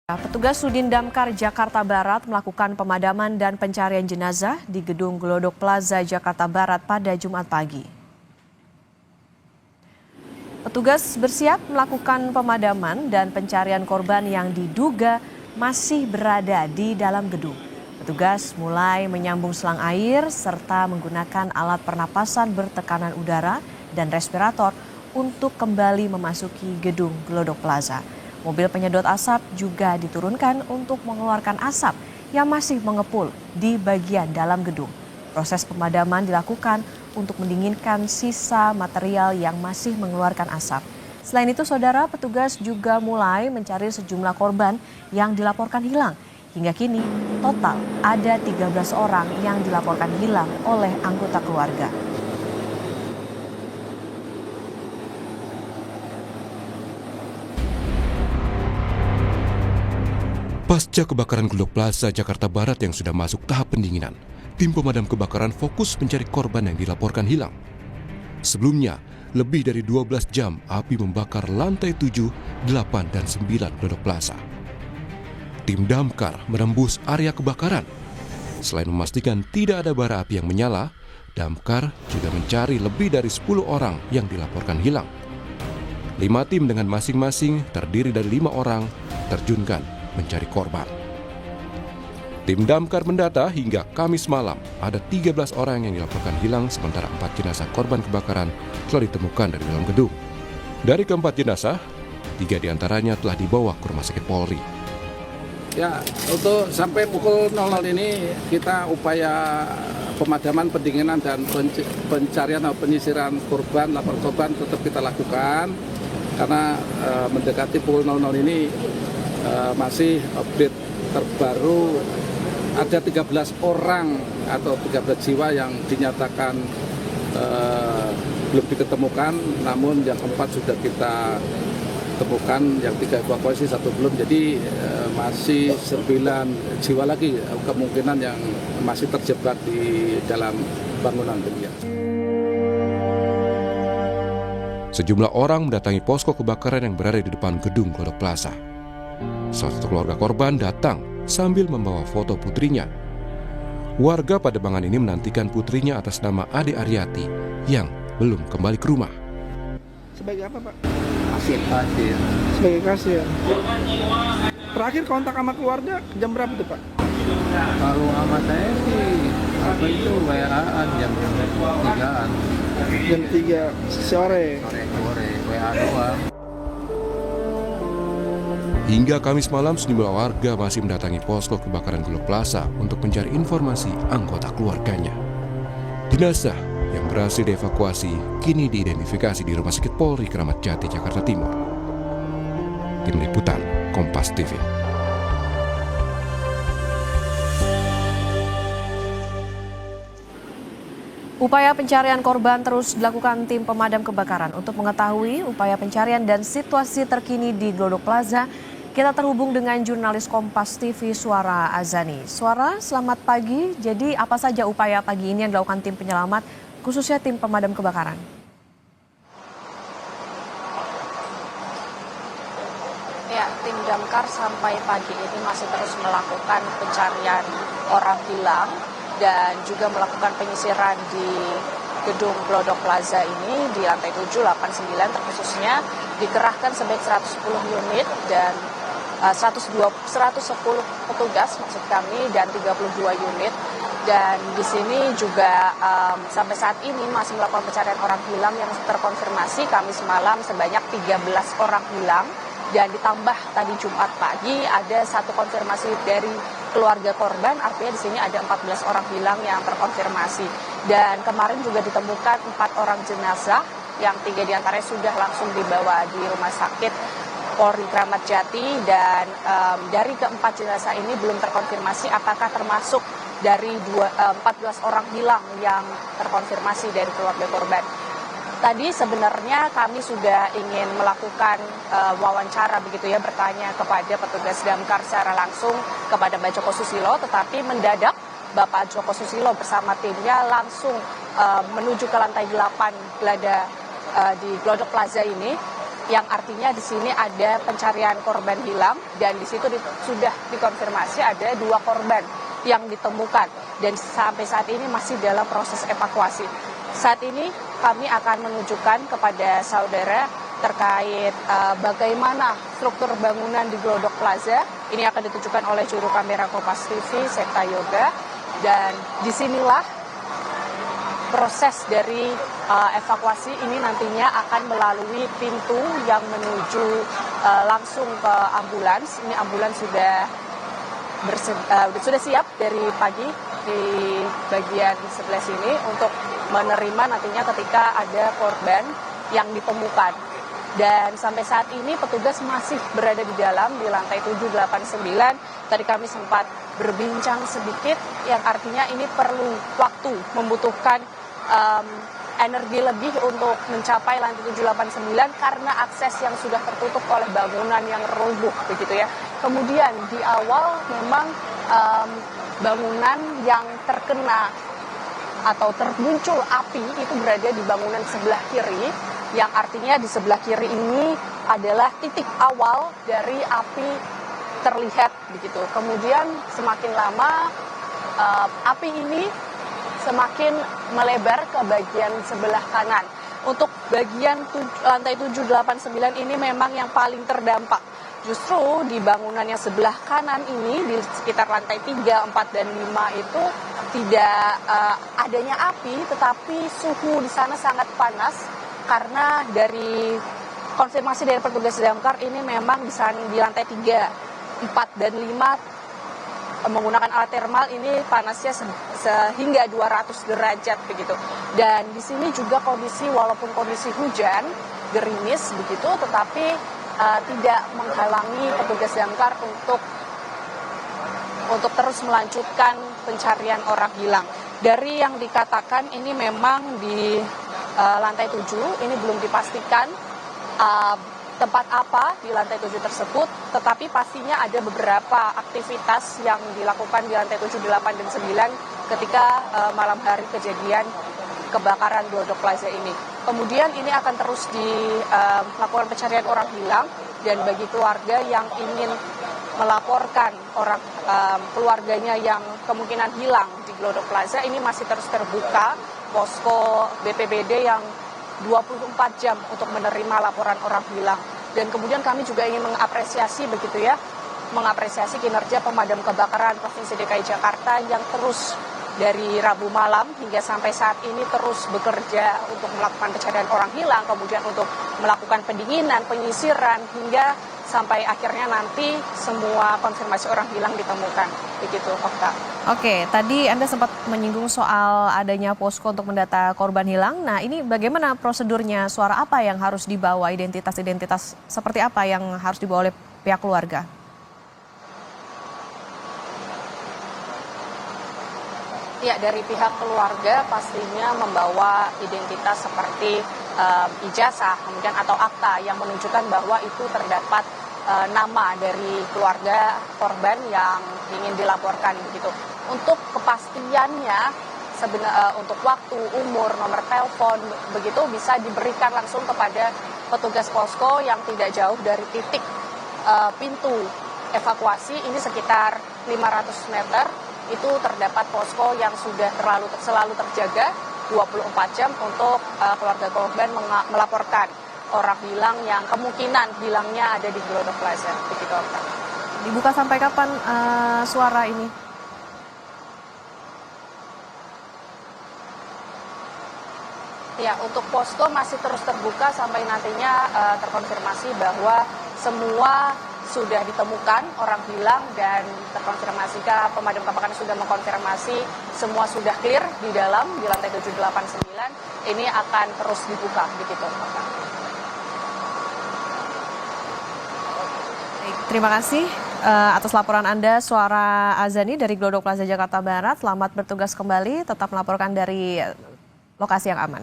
Petugas Sudin Damkar Jakarta Barat melakukan pemadaman dan pencarian jenazah di Gedung Glodok Plaza Jakarta Barat pada Jumat pagi. Petugas bersiap melakukan pemadaman dan pencarian korban yang diduga masih berada di dalam gedung. Petugas mulai menyambung selang air serta menggunakan alat pernapasan bertekanan udara dan respirator untuk kembali memasuki Gedung Glodok Plaza. Mobil penyedot asap juga diturunkan untuk mengeluarkan asap yang masih mengepul di bagian dalam gedung. Proses pemadaman dilakukan untuk mendinginkan sisa material yang masih mengeluarkan asap. Selain itu, saudara, petugas juga mulai mencari sejumlah korban yang dilaporkan hilang. Hingga kini, total ada 13 orang yang dilaporkan hilang oleh anggota keluarga. Pasca kebakaran Glodok Plaza Jakarta Barat yang sudah masuk tahap pendinginan, tim pemadam kebakaran fokus mencari korban yang dilaporkan hilang. Sebelumnya, lebih dari 12 jam api membakar lantai 7, 8, dan 9 Glodok Plaza. Tim damkar menembus area kebakaran. Selain memastikan tidak ada bara api yang menyala, damkar juga mencari lebih dari 10 orang yang dilaporkan hilang. 5 tim dengan masing-masing terdiri dari 5 orang terjunkan mencari korban. Tim damkar mendata hingga Kamis malam ada 13 orang yang dilaporkan hilang, sementara 4 jenazah korban kebakaran telah ditemukan dari dalam gedung. Dari keempat jenazah, 3 diantaranya telah dibawa ke Rumah Sakit Polri. Ya, untuk sampai pukul 00 ini kita upaya pemadaman, pendinginan, dan pencarian atau penyisiran korban, lapor korban tetap kita lakukan. Karena mendekati pukul 00 ini masih update terbaru ada 13 orang atau 13 jiwa yang dinyatakan belum diketemukan, namun yang 4 sudah kita temukan, yang 3 evakuasi, 1 belum. Jadi masih 9 jiwa lagi kemungkinan yang masih terjebak di dalam bangunan demikian. Sejumlah orang mendatangi posko kebakaran yang berada di depan gedung Glodok Plaza. Salah satu keluarga korban datang sambil membawa foto putrinya. Warga Pademangan ini menantikan putrinya atas nama Ade Aryati yang belum kembali ke rumah. Sebagai apa, Pak? Kasir. Sebagai kasir. Terakhir kontak sama keluarga jam berapa tuh, Pak? Kalau sama saya sih apa itu WA-an jam 3-an. Jam 3 sore. Sore WA doang. Hingga Kamis malam, sejumlah warga masih mendatangi posko kebakaran Glodok Plaza untuk mencari informasi anggota keluarganya. Jenazah yang berhasil dievakuasi kini diidentifikasi di Rumah Sakit Polri Kramat Jati, Jakarta Timur. Tim Liputan, Kompas TV. Upaya pencarian korban terus dilakukan tim pemadam kebakaran. Untuk mengetahui upaya pencarian dan situasi terkini di Glodok Plaza, kita terhubung dengan jurnalis Kompas TV Suara Azani. Suara, selamat pagi. Jadi apa saja upaya pagi ini yang dilakukan tim penyelamat, khususnya tim pemadam kebakaran? Ya, tim damkar sampai pagi ini masih terus melakukan pencarian orang hilang dan juga melakukan penyisiran di gedung Glodok Plaza ini di lantai 7, 8, 9 terkhususnya dikerahkan sebanyak 110 unit dan 110 petugas maksud kami dan 32 unit. Dan di sini juga sampai saat ini masih melakukan pencarian orang hilang yang terkonfirmasi Kamis malam sebanyak 13 orang hilang. Dan ditambah tadi Jumat pagi ada 1 konfirmasi dari keluarga korban, artinya di sini ada 14 orang hilang yang terkonfirmasi. Dan kemarin juga ditemukan 4 orang jenazah yang 3 diantaranya sudah langsung dibawa di Rumah Sakit Polri Kramat Jati, dan dari keempat jenazah ini belum terkonfirmasi apakah termasuk dari 14 orang hilang yang terkonfirmasi dari keluarga korban. Tadi sebenarnya kami sudah ingin melakukan wawancara begitu ya, bertanya kepada petugas damkar secara langsung kepada Pak Joko Susilo, tetapi mendadak Bapak Joko Susilo bersama timnya langsung menuju ke lantai 8 di Glodok Plaza ini yang artinya di sini ada pencarian korban hilang dan di situ sudah dikonfirmasi ada 2 korban yang ditemukan dan sampai saat ini masih dalam proses evakuasi. Saat ini kami akan menunjukkan kepada saudara terkait bagaimana struktur bangunan di Glodok Plaza. Ini akan ditunjukkan oleh juru kamera Kompas TV, Septa Yoga, dan disinilah proses dari evakuasi ini nantinya akan melalui pintu yang menuju langsung ke ambulans. Ini ambulans sudah siap dari pagi di bagian sebelah sini untuk menerima nantinya ketika ada korban yang ditemukan. Dan sampai saat ini petugas masih berada di dalam di lantai 789. Tadi kami sempat berbincang sedikit yang artinya ini perlu waktu, membutuhkan energi lebih untuk mencapai lantai 789 karena akses yang sudah tertutup oleh bangunan yang roboh begitu ya. Kemudian di awal memang bangunan yang terkena atau termuncul api itu berada di bangunan sebelah kiri, yang artinya di sebelah kiri ini adalah titik awal dari api terlihat begitu. Kemudian semakin lama api ini semakin melebar ke bagian sebelah kanan. Untuk bagian lantai 789 ini memang yang paling terdampak. Justru di bangunan yang sebelah kanan ini di sekitar lantai 3, 4, dan 5 itu tidak adanya api, tetapi suhu di sana sangat panas karena dari konfirmasi dari petugas damkar ini memang di lantai 3, 4, dan 5 menggunakan alat termal ini panasnya sehingga 200 derajat begitu. Dan di sini juga walaupun kondisi hujan, gerimis begitu, tetapi tidak menghalangi petugas damkar untuk terus melanjutkan pencarian orang hilang. Dari yang dikatakan ini memang di lantai 7 ini belum dipastikan tempat apa di lantai 7 tersebut, tetapi pastinya ada beberapa aktivitas yang dilakukan di lantai 7, 8, dan 9 ketika malam hari kejadian kebakaran Glodok Plaza ini. Kemudian ini akan terus dilakukan pencarian orang hilang, dan bagi keluarga yang ingin melaporkan orang keluarganya yang kemungkinan hilang di Glodok Plaza ini masih terus terbuka posko BPBD yang 24 jam untuk menerima laporan orang hilang. Dan kemudian kami juga ingin mengapresiasi kinerja pemadam kebakaran Provinsi DKI Jakarta yang terus dari Rabu malam hingga sampai saat ini terus bekerja untuk melakukan pencarian orang hilang, kemudian untuk melakukan pendinginan, penyisiran, hingga sampai akhirnya nanti semua konfirmasi orang hilang ditemukan. Begitu, Okta. Oke, tadi Anda sempat menyinggung soal adanya posko untuk mendata korban hilang. Nah, ini bagaimana prosedurnya? Suara apa yang harus dibawa? Identitas seperti apa yang harus dibawa oleh pihak keluarga? Ya, dari pihak keluarga pastinya membawa identitas seperti ijazah, kemudian atau akta yang menunjukkan bahwa itu terdapat nama dari keluarga korban yang ingin dilaporkan begitu. Untuk kepastiannya, untuk waktu, umur, nomor telepon begitu bisa diberikan langsung kepada petugas posko yang tidak jauh dari titik pintu evakuasi. Ini sekitar 500 meter. Itu terdapat posko yang sudah selalu terjaga 24 jam untuk keluarga korban melaporkan orang hilang yang kemungkinan hilangnya ada di Glodok Plaza. Begitu, Okta. Dibuka sampai kapan suara ini? Ya, untuk posko masih terus terbuka sampai nantinya terkonfirmasi bahwa semua sudah ditemukan orang hilang dan terkonfirmasi pemadam kebakaran sudah mengkonfirmasi semua sudah clear di dalam di lantai 789. Ini akan terus dibuka begitu. Terima kasih atas laporan Anda, Suara Azani dari Glodok Plaza Jakarta Barat. Selamat bertugas kembali, tetap melaporkan dari lokasi yang aman.